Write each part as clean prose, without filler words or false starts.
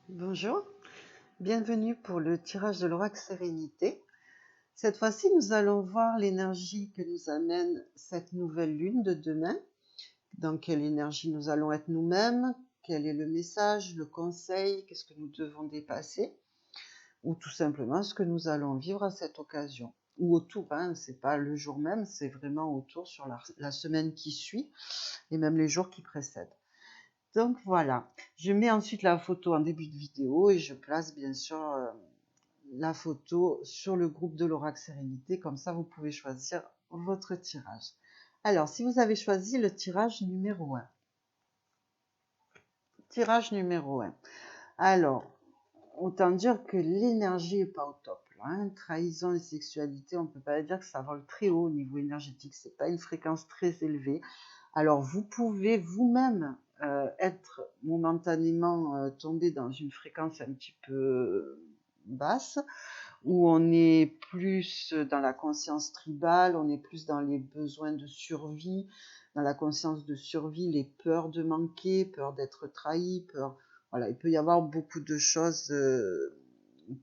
Bonjour, bienvenue pour le tirage de l'oracle Sérénité. Cette fois-ci, nous allons voir l'énergie que nous amène cette nouvelle lune de demain. Dans quelle énergie nous allons être nous-mêmes, quel est le message, le conseil, qu'est-ce que nous devons dépasser, ou tout simplement ce que nous allons vivre à cette occasion. Ou autour, c'est pas le jour même, c'est vraiment autour sur la semaine qui suit et même les jours qui précèdent. Donc voilà, je mets ensuite la photo en début de vidéo et je place bien sûr la photo sur le groupe de l'Oracle Sérénité, comme ça vous pouvez choisir votre tirage. Alors, si vous avez choisi le tirage numéro 1, alors, autant dire que l'énergie n'est pas au top. Trahison et sexualité, on ne peut pas dire que ça vole très haut au niveau énergétique, c'est pas une fréquence très élevée. Alors, vous pouvez vous-même être momentanément tombé dans une fréquence un petit peu basse, où on est plus dans la conscience tribale, on est plus dans les besoins de survie, dans la conscience de survie, les peurs de manquer, peur d'être trahi, peur. Voilà, il peut y avoir beaucoup de choses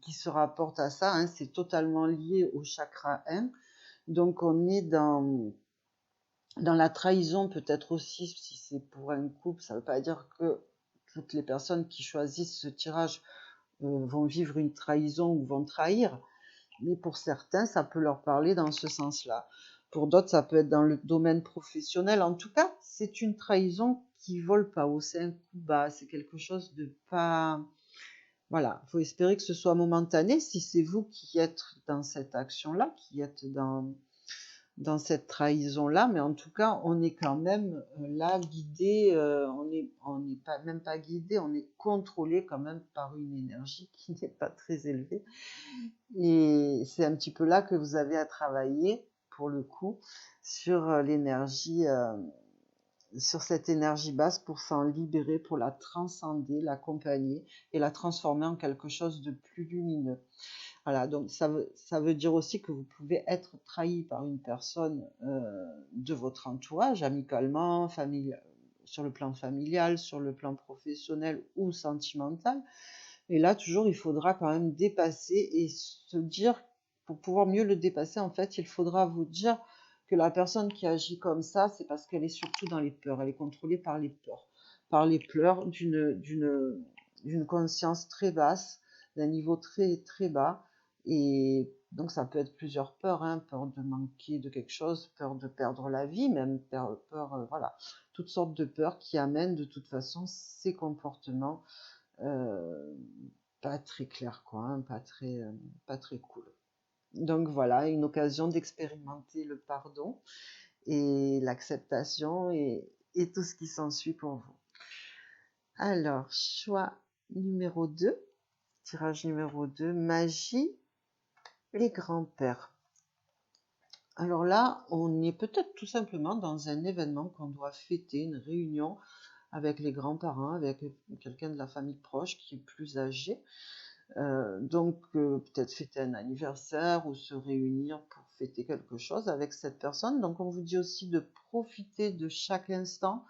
qui se rapportent à ça. C'est totalement lié au chakra M. Donc on est dans la trahison, peut-être aussi, si c'est pour un couple, ça ne veut pas dire que toutes les personnes qui choisissent ce tirage vont vivre une trahison ou vont trahir, mais pour certains, ça peut leur parler dans ce sens-là. Pour d'autres, ça peut être dans le domaine professionnel. En tout cas, c'est une trahison qui vole pas haut, c'est un coup bas, c'est quelque chose de pas... Voilà, il faut espérer que ce soit momentané, si c'est vous qui êtes dans cette action-là, qui êtes dans cette trahison-là, mais en tout cas, on est quand même là guidé, on n'est pas, même pas guidé, on est contrôlé quand même par une énergie qui n'est pas très élevée. Et c'est un petit peu là que vous avez à travailler, pour le coup, sur l'énergie, sur cette énergie basse pour s'en libérer, pour la transcender, l'accompagner et la transformer en quelque chose de plus lumineux. Voilà, donc ça veut dire aussi que vous pouvez être trahi par une personne de votre entourage, amicalement, sur le plan familial, sur le plan professionnel ou sentimental. Et là, toujours, il faudra quand même dépasser et se dire, pour pouvoir mieux le dépasser, en fait, il faudra vous dire que la personne qui agit comme ça, c'est parce qu'elle est surtout dans les peurs. Elle est contrôlée par les pleurs d'une conscience très basse, d'un niveau très, très bas. Et donc, ça peut être plusieurs peurs, peur de manquer de quelque chose, peur de perdre la vie, même voilà, toutes sortes de peurs qui amènent de toute façon ces comportements euh, pas très clair, quoi, pas très cool. Donc voilà, une occasion d'expérimenter le pardon et l'acceptation et tout ce qui s'ensuit pour vous. Alors, choix numéro 2, tirage numéro 2, magie, les grands-pères. Alors là, on est peut-être tout simplement dans un événement qu'on doit fêter, une réunion avec les grands-parents, avec quelqu'un de la famille proche qui est plus âgé. Donc, peut-être fêter un anniversaire ou se réunir pour fêter quelque chose avec cette personne. Donc, on vous dit aussi de profiter de chaque instant,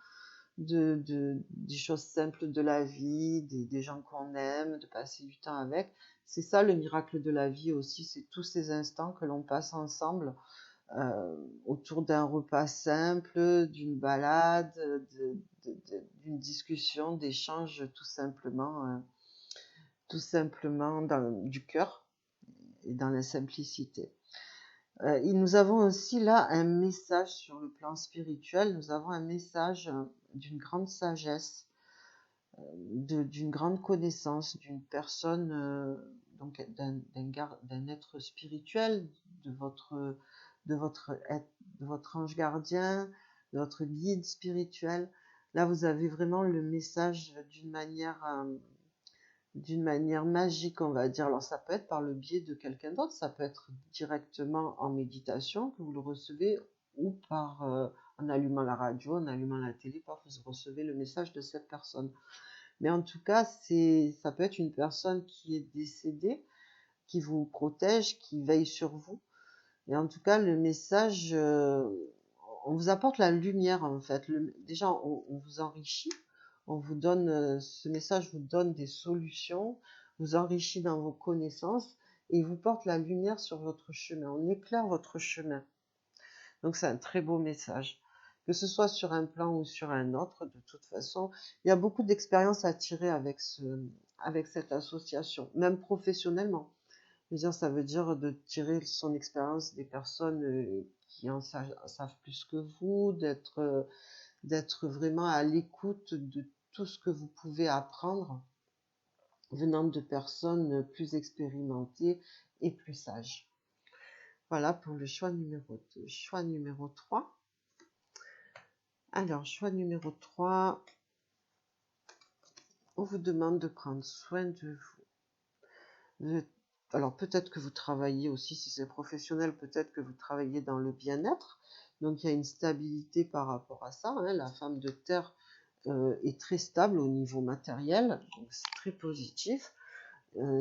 des choses simples de la vie, des gens qu'on aime, de passer du temps avec. C'est ça le miracle de la vie aussi, c'est tous ces instants que l'on passe ensemble autour d'un repas simple, d'une balade, d'une discussion, d'échange tout simplement du cœur et dans la simplicité. Et nous avons aussi là un message sur le plan spirituel, nous avons un message d'une grande sagesse, d'une grande connaissance, d'une personne, donc d'un être spirituel, de votre, de, votre, de votre ange gardien, de votre guide spirituel. Là, vous avez vraiment le message d'une manière magique, on va dire. Alors, ça peut être par le biais de quelqu'un d'autre, ça peut être directement en méditation que vous le recevez, ou en allumant la radio, en allumant la télé, paf, vous recevez le message de cette personne. Mais en tout cas, ça peut être une personne qui est décédée, qui vous protège, qui veille sur vous. Et en tout cas, le message, on vous apporte la lumière, en fait. Déjà, on vous enrichit, On vous donne, ce message vous donne des solutions, vous enrichit dans vos connaissances et vous porte la lumière sur votre chemin. On éclaire votre chemin. Donc c'est un très beau message. Que ce soit sur un plan ou sur un autre, de toute façon, il y a beaucoup d'expériences à tirer avec cette association, même professionnellement. Je veux dire, ça veut dire de tirer son expérience des personnes qui en savent plus que vous, d'être vraiment à l'écoute de tout ce que vous pouvez apprendre venant de personnes plus expérimentées et plus sages. Voilà pour le choix numéro 2. Choix numéro 3. Alors, choix numéro 3, on vous demande de prendre soin de vous. Alors, peut-être que vous travaillez aussi, si c'est professionnel, peut-être que vous travaillez dans le bien-être. Donc, il y a une stabilité par rapport à ça. Hein. La femme de terre est très stable au niveau matériel, donc c'est très positif.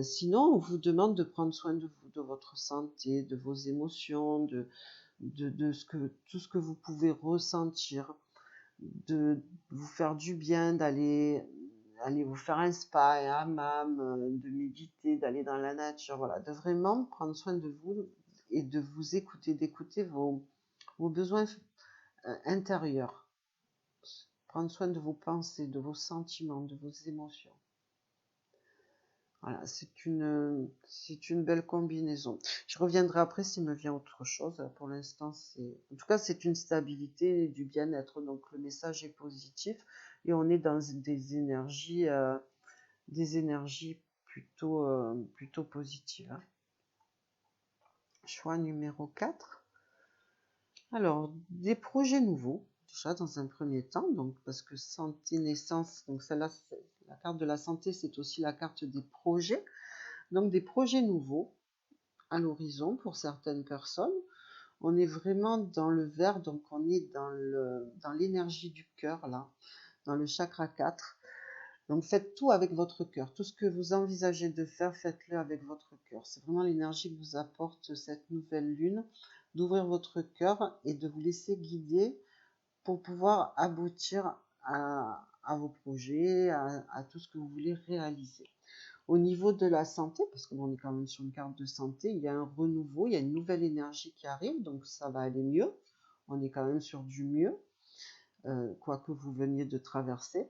Sinon, on vous demande de prendre soin de vous, de votre santé, de vos émotions, de tout ce que vous pouvez ressentir, de vous faire du bien, d'aller vous faire un spa, un hammam, de méditer, d'aller dans la nature, voilà, de vraiment prendre soin de vous et de vous écouter, d'écouter vos besoins intérieurs, prendre soin de vos pensées, de vos sentiments, de vos émotions. Voilà, c'est une belle combinaison. Je reviendrai après s'il me vient autre chose. Pour l'instant, en tout cas, c'est une stabilité et du bien-être. Donc, le message est positif et on est dans des énergies plutôt positives. Hein. Choix numéro 4. Alors, des projets nouveaux, déjà dans un premier temps, donc parce que santé, naissance, donc celle-là, la carte de la santé, c'est aussi la carte des projets. Donc des projets nouveaux à l'horizon pour certaines personnes. On est vraiment dans le vert, donc on est dans l'énergie du cœur, là, dans le chakra 4. Donc faites tout avec votre cœur. Tout ce que vous envisagez de faire, faites-le avec votre cœur. C'est vraiment l'énergie que vous apporte cette nouvelle lune, d'ouvrir votre cœur et de vous laisser guider pour pouvoir aboutir à vos projets, à tout ce que vous voulez réaliser. Au niveau de la santé, parce qu'on est quand même sur une carte de santé, il y a un renouveau, il y a une nouvelle énergie qui arrive, donc ça va aller mieux. On est quand même sur du mieux, quoi que vous veniez de traverser.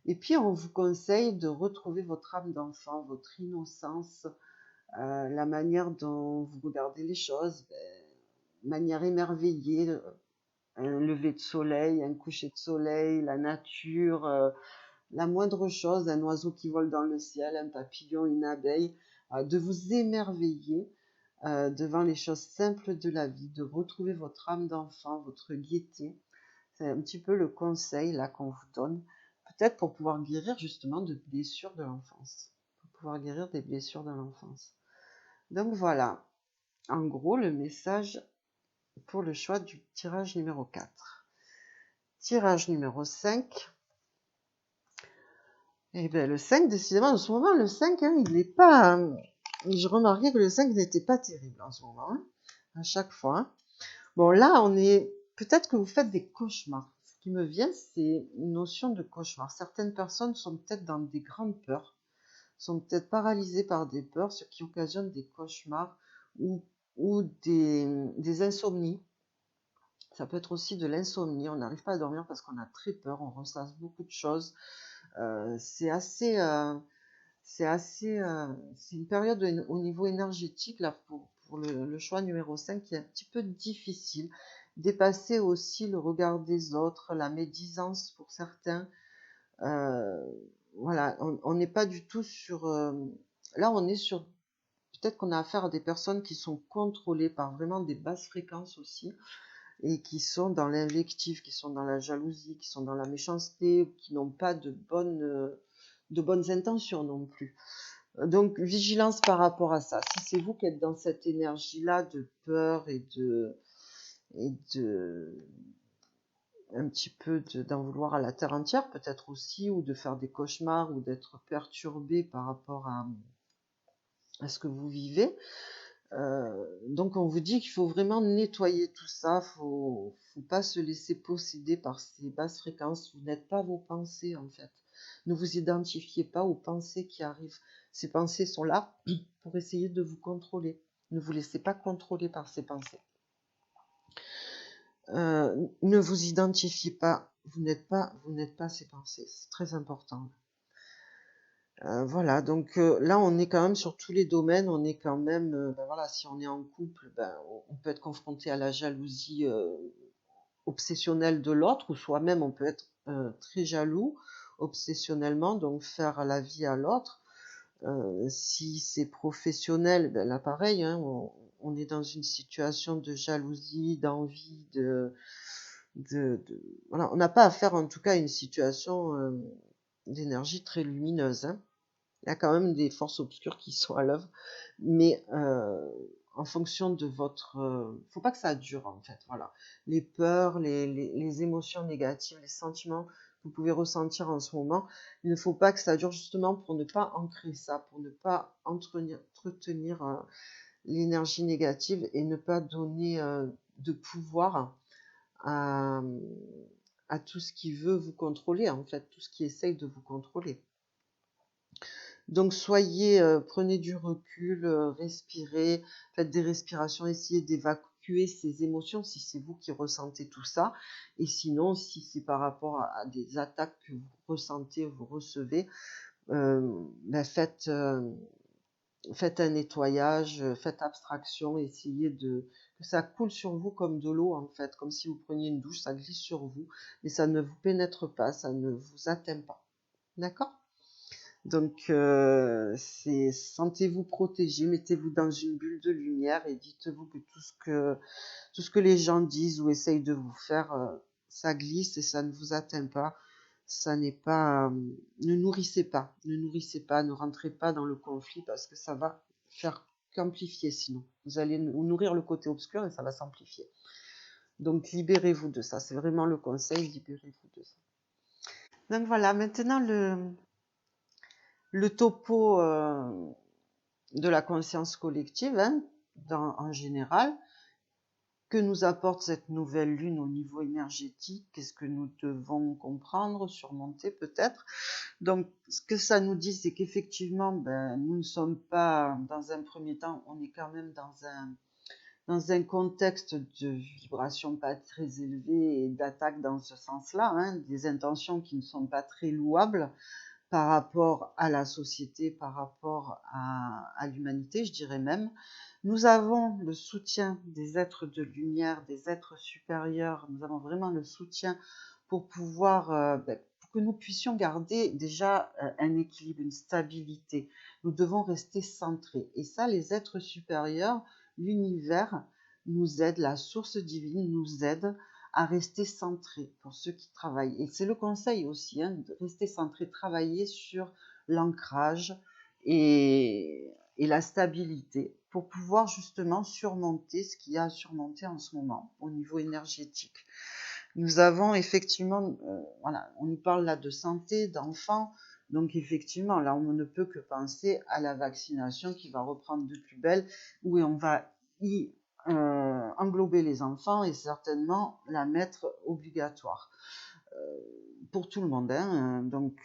Et puis, on vous conseille de retrouver votre âme d'enfant, votre innocence, la manière dont vous regardez les choses, manière émerveillée, un lever de soleil, un coucher de soleil, la nature, la moindre chose, un oiseau qui vole dans le ciel, un papillon, une abeille, de vous émerveiller devant les choses simples de la vie, de retrouver votre âme d'enfant, votre gaieté. C'est un petit peu le conseil là qu'on vous donne, peut-être pour pouvoir guérir justement de blessures de l'enfance, pour pouvoir guérir des blessures de l'enfance. Donc voilà, en gros, le message pour le choix du tirage numéro 4. Tirage numéro 5. Eh bien, le 5, décidément, en ce moment, le 5, hein, il n'est pas... je remarquais que le 5 n'était pas terrible en ce moment, hein, à chaque fois. Hein. Bon, là, on est... Peut-être que vous faites des cauchemars. Ce qui me vient, c'est une notion de cauchemar. Certaines personnes sont peut-être dans des grandes peurs, sont peut-être paralysées par des peurs, ce qui occasionne des cauchemars ou des insomnies. Ça peut être aussi de l'insomnie. On n'arrive pas à dormir parce qu'on a très peur, on ressasse beaucoup de choses. C'est une période au niveau énergétique là pour le choix numéro 5 qui est un petit peu difficile. Dépasser aussi le regard des autres, la médisance pour certains. Voilà, on n'est pas du tout sur... là, on est sur... Peut-être qu'on a affaire à des personnes qui sont contrôlées par vraiment des basses fréquences aussi et qui sont dans l'invective, qui sont dans la jalousie, qui sont dans la méchanceté, qui n'ont pas de bonnes intentions non plus. Donc, vigilance par rapport à ça. Si c'est vous qui êtes dans cette énergie-là de peur et un petit peu d'en vouloir à la terre entière, peut-être aussi, ou de faire des cauchemars, ou d'être perturbé par rapport à ce que vous vivez. Donc on vous dit qu'il faut vraiment nettoyer tout ça, faut pas se laisser posséder par ces basses fréquences, vous n'êtes pas vos pensées en fait. Ne vous identifiez pas aux pensées qui arrivent. Ces pensées sont là pour essayer de vous contrôler. Ne vous laissez pas contrôler par ces pensées. Ne vous identifiez pas. Vous n'êtes pas ces pensées. C'est très important. Voilà, donc là, on est quand même sur tous les domaines. On est quand même, voilà, si on est en couple, on peut être confronté à la jalousie obsessionnelle de l'autre, ou soi-même, on peut être très jaloux obsessionnellement, donc faire la vie à l'autre. Si c'est professionnel, là pareil, hein, on est dans une situation de jalousie, d'envie, voilà, on n'a pas à faire en tout cas une situation d'énergie très lumineuse, hein. Il y a quand même des forces obscures qui sont à l'œuvre, mais en fonction de votre... faut pas que ça dure, en fait, voilà. Les peurs, les émotions négatives, les sentiments que vous pouvez ressentir en ce moment, il ne faut pas que ça dure, justement pour ne pas ancrer ça, pour ne pas entretenir l'énergie négative et ne pas donner de pouvoir à, à tout ce qui veut vous contrôler, en fait, tout ce qui essaye de vous contrôler. Donc prenez du recul, respirez, faites des respirations, essayez d'évacuer ces émotions si c'est vous qui ressentez tout ça. Et sinon, si c'est par rapport à des attaques que vous ressentez, vous recevez, faites un nettoyage, faites abstraction, essayez que ça coule sur vous comme de l'eau, en fait, comme si vous preniez une douche, ça glisse sur vous, mais ça ne vous pénètre pas, ça ne vous atteint pas. D'accord ? Donc, sentez-vous protégé, mettez-vous dans une bulle de lumière et dites-vous que tout ce que les gens disent ou essayent de vous faire, ça glisse et ça ne vous atteint pas. Ça n'est pas, ne nourrissez pas, ne rentrez pas dans le conflit parce que ça va faire qu'amplifier sinon. Vous allez nourrir le côté obscur et ça va s'amplifier. Donc, libérez-vous de ça. C'est vraiment le conseil, libérez-vous de ça. Donc voilà, maintenant le topo de la conscience collective, hein, en général, que nous apporte cette nouvelle lune au niveau énergétique, qu'est-ce que nous devons comprendre, surmonter peut-être. Donc, ce que ça nous dit, c'est qu'effectivement, nous ne sommes pas, dans un premier temps, on est quand même dans un contexte de vibration pas très élevée et d'attaque dans ce sens-là, hein, des intentions qui ne sont pas très louables par rapport à la société, par rapport à l'humanité, je dirais même. Nous avons le soutien des êtres de lumière, des êtres supérieurs. Nous avons vraiment le soutien pour pouvoir, pour que nous puissions garder déjà un équilibre, une stabilité. Nous devons rester centrés. Et ça, les êtres supérieurs, l'univers nous aide, la source divine nous aide à rester centré pour ceux qui travaillent. Et c'est le conseil aussi, hein, de rester centré, travailler sur l'ancrage et la stabilité pour pouvoir justement surmonter ce qu'il y a à surmonter en ce moment au niveau énergétique. Nous avons effectivement, voilà, on nous parle là de santé, d'enfants, donc effectivement, là, on ne peut que penser à la vaccination qui va reprendre de plus belle, où on va y englober les enfants et certainement la mettre obligatoire pour tout le monde, hein. Donc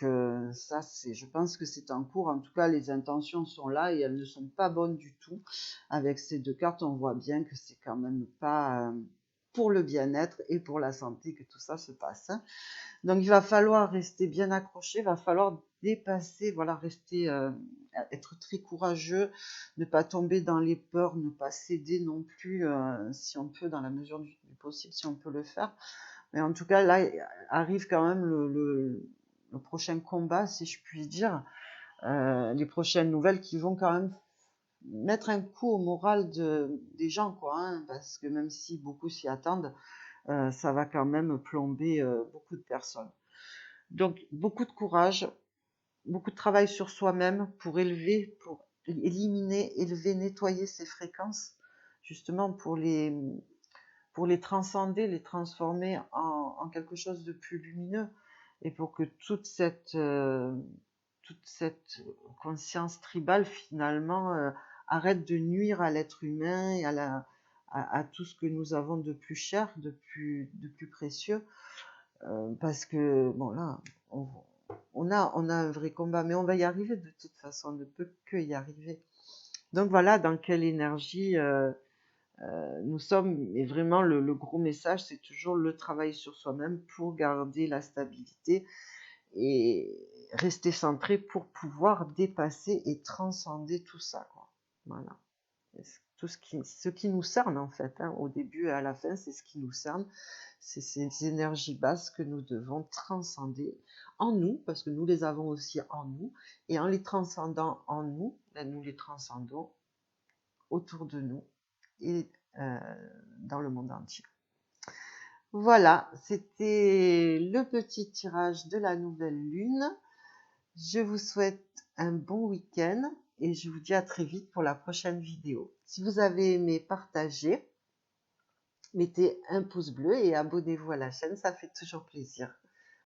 ça, je pense que c'est en cours. En tout cas, les intentions sont là et elles ne sont pas bonnes du tout. Avec ces deux cartes, on voit bien que c'est quand même pas pour le bien-être et pour la santé que tout ça se passe, hein. Donc il va falloir rester bien accroché, il va falloir dépasser, voilà, rester, être très courageux, ne pas tomber dans les peurs, ne pas céder non plus, si on peut, dans la mesure du possible, si on peut le faire. Mais en tout cas, là, arrive quand même le prochain combat, si je puis dire, les prochaines nouvelles qui vont quand même mettre un coup au moral des gens, quoi, hein, parce que même si beaucoup s'y attendent, ça va quand même plomber beaucoup de personnes. Donc, beaucoup de courage, beaucoup de travail sur soi-même pour éliminer, élever, nettoyer ces fréquences, justement pour les transcender, les transformer en quelque chose de plus lumineux et pour que toute cette conscience tribale finalement arrête de nuire à l'être humain et à tout ce que nous avons de plus cher, de plus précieux, parce que bon là, on a un vrai combat, mais on va y arriver de toute façon, on ne peut que y arriver. Donc voilà dans quelle énergie nous sommes, et vraiment le gros message, c'est toujours le travail sur soi-même pour garder la stabilité et rester centré pour pouvoir dépasser et transcender tout ça, quoi. Voilà. Tout ce qui nous cerne en fait, hein, au début et à la fin, c'est ce qui nous cerne, c'est ces énergies basses que nous devons transcender en nous, parce que nous les avons aussi en nous, et en les transcendant en nous, ben, nous les transcendons autour de nous et euh, dans le monde entier. Voilà, c'était le petit tirage de la nouvelle lune. Je vous souhaite un bon week-end et je vous dis à très vite pour la prochaine vidéo. Si vous avez aimé, partagez, mettez un pouce bleu et abonnez-vous à la chaîne, ça fait toujours plaisir.